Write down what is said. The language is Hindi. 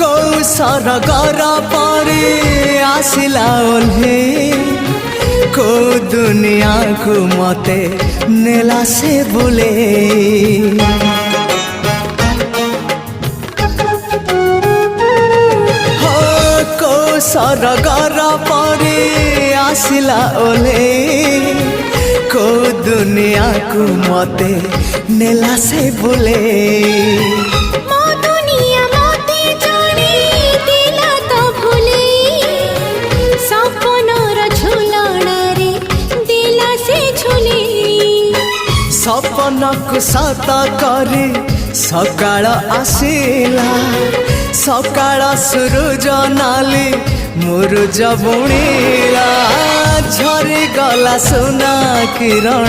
कौशर गर परे आसिला ओल्हे को दुनिया को मते नेला से बुले कौशर गर परे आसिला ओल्हे को दुनिया को मते नेला से बुले सपन को सत करे सकाळ आसिला सकाळ सूरज नाली मुरुज बुणीला झरी गला सोना किरण